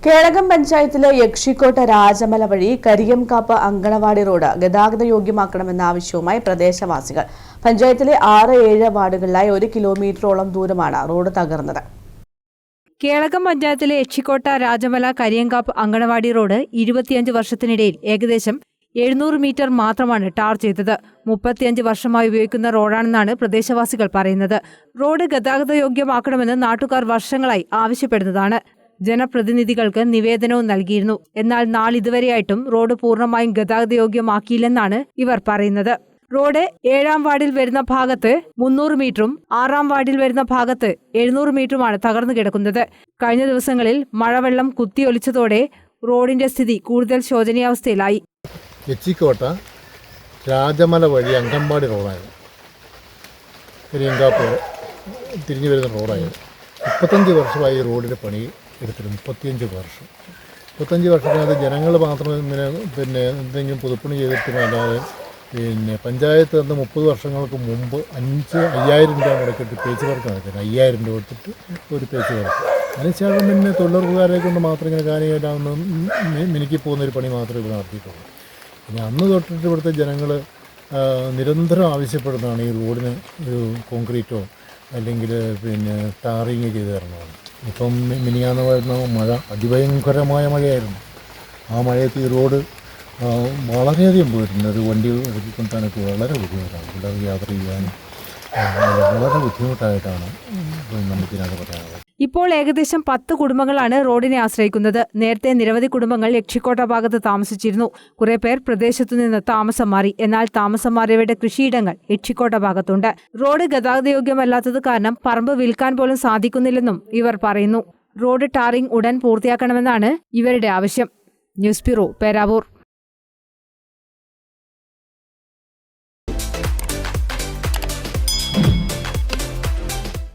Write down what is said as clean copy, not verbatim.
കേളകം പഞ്ചായത്തിലെ യക്ഷിക്കോട്ട രാജമല വഴി കരിയംകാപ്പ് അങ്കണവാടി റോഡ് ഗതാഗത യോഗ്യമാക്കണമെന്ന ആവശ്യവുമായി പ്രദേശവാസികൾ. പഞ്ചായത്തിലെ 6-7 വാർഡുകളിലായി 1 കിലോമീറ്ററോളം ദൂരമാണ് റോഡ് തകർന്നത്. കേളകം പഞ്ചായത്തിലെ യക്ഷിക്കോട്ട രാജമല കരിയംകാപ്പ് അങ്കണവാടി റോഡ് 25 വർഷത്തിനിടയിൽ ഏകദേശം 700 മീറ്റർ മാത്രമാണ് ടാർ ചെയ്തത്. 35 വർഷമായി ഉപയോഗിക്കുന്ന റോഡാണെന്നാണ് പ്രദേശവാസികൾ പറയുന്നത്. റോഡ് ഗതാഗത യോഗ്യമാക്കണമെന്ന് നാട്ടുകാർ വർഷങ്ങളായി ആവശ്യപ്പെടുന്നതാണ്. ജനപ്രതിനിധികൾക്ക് നിവേദനവും നൽകിയിരുന്നു. എന്നാൽ നാളിതുവരെയായിട്ടും റോഡ് പൂർണ്ണമായും ഗതാഗതയോഗ്യമാക്കിയില്ലെന്നാണ് ഇവർ പറയുന്നത്. റോഡ് 7-ാം വാർഡിൽ വരുന്ന ഭാഗത്ത് 300 മീറ്ററും 6-ാം വാർഡിൽ വരുന്ന ഭാഗത്ത് 700 മീറ്ററുമാണ് തകർന്നു കിടക്കുന്നത്. കഴിഞ്ഞ ദിവസങ്ങളിൽ മഴവെള്ളം കുത്തിയൊലിച്ചതോടെ റോഡിന്റെ സ്ഥിതി കൂടുതൽ ശോചനീയാവസ്ഥയിലായി. യക്ഷിക്കോട്ട രാജമല വഴി അങ്കമ്പാടി റോഡായിരുന്നു. കരിയങ്കാപ്പ് തിരിഞ്ഞു വരുന്ന റോഡായിരുന്നു. 35 വർഷമായി റോഡിൻ്റെ പണി എടുത്തിട്ട് 35 വർഷം. 35 വർഷത്തിനകത്ത് ജനങ്ങൾ മാത്രം എന്തെങ്കിലും പുതുപ്പണി ചെയ്തിട്ടുമല്ലാതെ പഞ്ചായത്ത് അന്ന് 30 വർഷങ്ങൾക്ക് മുമ്പ് 5,000 രൂപ മുടക്കിയിട്ട് പേച്ച് വർക്ക് നടക്കുന്നത്. 5,000 രൂപ കൊടുത്തിട്ട് ഒരു പേച്ച് വർക്ക്. അതിനുശേഷം തൊഴിലുറപ്പുകാരെ കൊണ്ട് മാത്രം ഇങ്ങനെ കാര്യമില്ലാവുന്ന മിനുക്കി പോകുന്നൊരു പണി മാത്രമേ ഇവിടെ നടത്തിയിട്ടുള്ളൂ. പിന്നെ അന്ന് തൊട്ടിട്ട് ഇവിടുത്തെ ജനങ്ങൾ നിരന്തരം ആവശ്യപ്പെടുന്നതാണ് ഈ റോഡിന് ഒരു കോൺക്രീറ്റോ അല്ലെങ്കിൽ ടാറിങ് ചെയ്ത് തരണമെന്ന്. ഇപ്പം മിനിയാന്ന് വരുന്ന മഴ അതിഭയങ്കരമായ മഴയായിരുന്നു. ആ മഴയത്ത് ഈ റോഡ് വളരെയധികം പോയിട്ടുണ്ട്. ഒരു വണ്ടി എടുക്കൊണ്ടാനൊക്കെ വളരെ ബുദ്ധിമുട്ടാണ്. പിള്ളേർക്ക് യാത്ര ചെയ്യാനും വളരെ ബുദ്ധിമുട്ടായിട്ടാണ് നമുക്കിതിനകത്ത് പറയാനുള്ളത്. ഇപ്പോൾ ഏകദേശം 10 കുടുംബങ്ങളാണ് റോഡിനെ ആശ്രയിക്കുന്നത്. നേരത്തെ നിരവധി കുടുംബങ്ങൾ യക്ഷിക്കോട്ട ഭാഗത്ത് താമസിച്ചിരുന്നു. കുറെ പേർ പ്രദേശത്തുനിന്ന് താമസം മാറി. എന്നാൽ താമസം മാറിയവരുടെ കൃഷിയിടങ്ങൾ യക്ഷിക്കോട്ട ഭാഗത്തുണ്ട്. റോഡ് ഗതാഗതയോഗ്യമല്ലാത്തത് കാരണം പറമ്പ് വിൽക്കാൻ പോലും സാധിക്കുന്നില്ലെന്നും ഇവർ പറയുന്നു. റോഡ് ടാറിംഗ് ഉടൻ പൂർത്തിയാക്കണമെന്നാണ് ഇവരുടെ ആവശ്യം. News bureau, Peravoor.